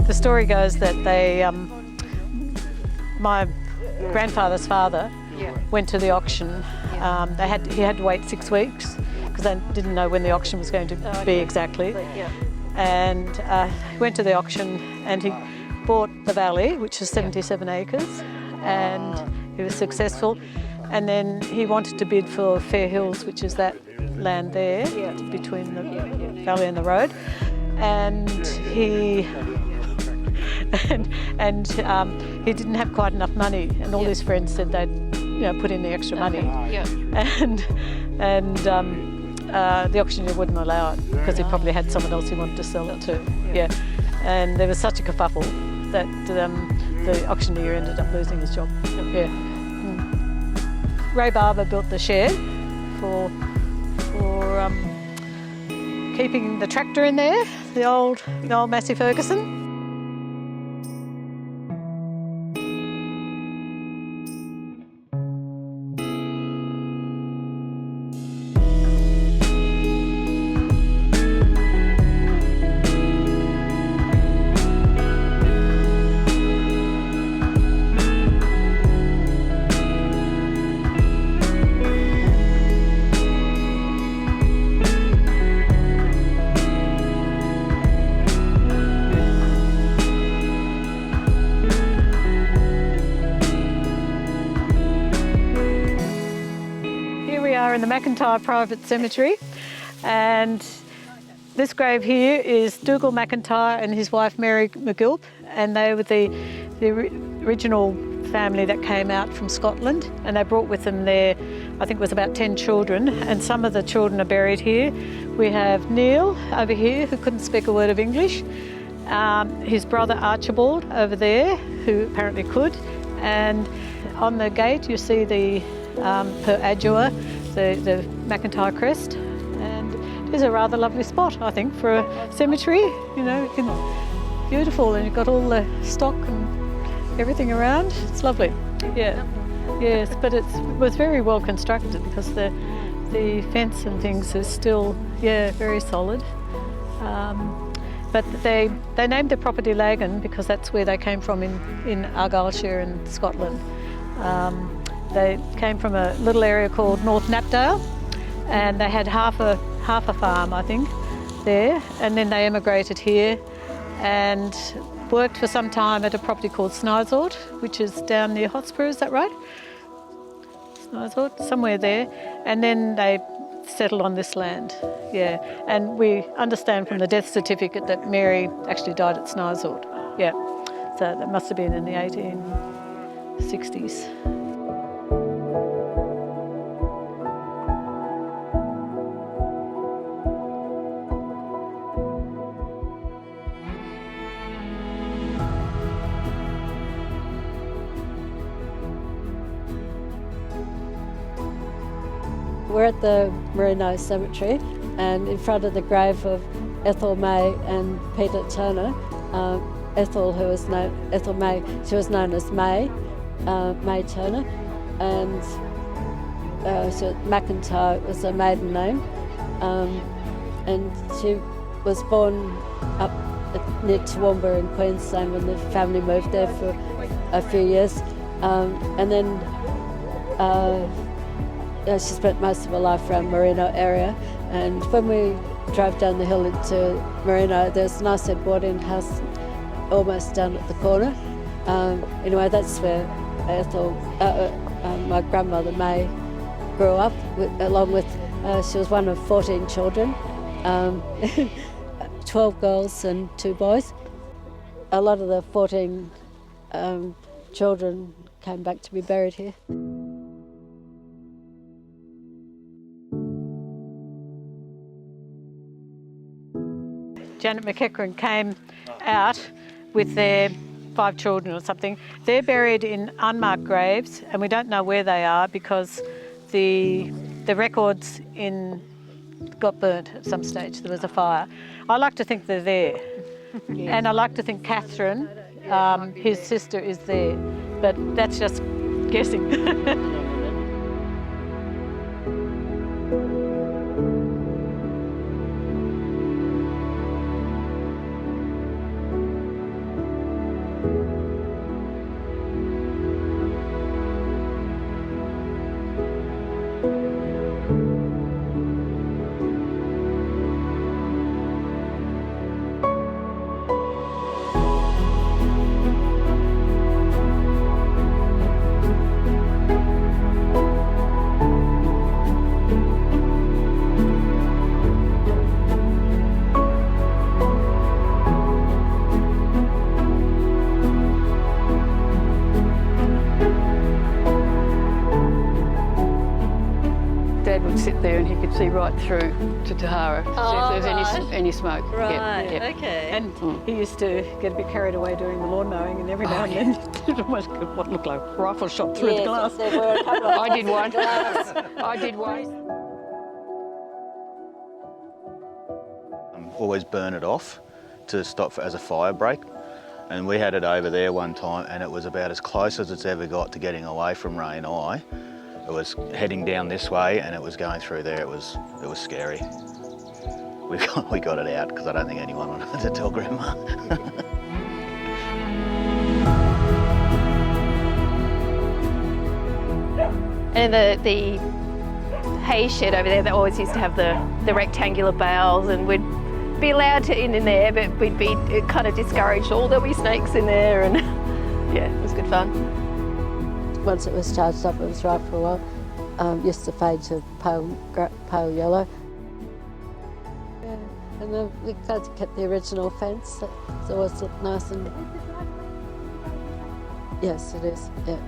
The story goes that my grandfather's father went to the auction. He had to wait 6 weeks because they didn't know when the auction was going to be exactly. And he went to the auction and he bought the valley, which is 77 acres, and he was successful. And then he wanted to bid for Fair Hills, which is that land there between the valley and the road. And he he didn't have quite enough money, and all his friends said they'd put in the extra money. And the auctioneer wouldn't allow it because he probably had someone else he wanted to sell it to. And there was such a kerfuffle that the auctioneer ended up losing his job. Ray Barber built the shed for keeping the tractor in there, the old Massey Ferguson. In the McIntyre Private Cemetery, and this grave here is Dougal McIntyre and his wife Mary McGilp, and they were the original family that came out from Scotland, and they brought with them their, I think it was about 10 children, and some of the children are buried here. We have Neil over here, who couldn't speak a word of English, his brother Archibald over there, who apparently could, and on the gate you see the per Adua, the McIntyre crest, and it is a rather lovely spot, I think, for a cemetery. Beautiful, and you've got all the stock and everything around. It's lovely. Yes, but it was very well constructed because the fence and things is still very solid. But they named the property Lagan because that's where they came from in Argyllshire in Scotland. They came from a little area called North Knapdale, and they had half a farm, I think, there, and then they emigrated here and worked for some time at a property called Snizort, which is down near Hotspur, is that right? Snizort, somewhere there, and then they settled on this land, and we understand from the death certificate that Mary actually died at Snizort, so that must have been in the 1860s. We're at the Merino Cemetery, and in front of the grave of Ethel May and Peter Turner. Ethel May, she was known as May Turner, and McIntyre was her maiden name, and she was born up near Toowoomba in Queensland when the family moved there for a few years, and then she spent most of her life around Merino area, and when we drove down the hill into Merino, there's a nice boarding house almost down at the corner. Anyway, that's where Ethel, my grandmother May, grew up, along with, she was one of 14 children, 12 girls and 2 boys. A lot of the 14 children came back to be buried here. Janet McEachran came out with their 5 children or something. They're buried in unmarked graves, and we don't know where they are because the records got burnt at some stage. There was a fire. I like to think they're there, and I like to think Catherine, his sister, is there, but that's just guessing. Dad would sit there and he could see right through to Tahara, see if there was any smoke. Right, Yeah. okay. And he used to get a bit carried away doing the lawn mowing, and every now and then it almost got what looked like a rifle shot through the glass. There were a couple of I did one. I did one. Always burn it off to stop as a fire break. And we had it over there one time, and it was about as close as it's ever got to getting away from Ray and I. It was heading down this way and it was going through there. It was scary. We got it out because I don't think anyone wanted to tell Grandma. And the hay shed over there, they always used to have the rectangular bales, and we'd be allowed to in there, but we'd be kind of discouraged. There'll be snakes in there, and yeah, it was good fun. Once it was charged up, it was right for a while. Used to fade to pale yellow. Yeah. And then we glad to keep the original fence. It's always looked nice and... Yes, it is, yeah.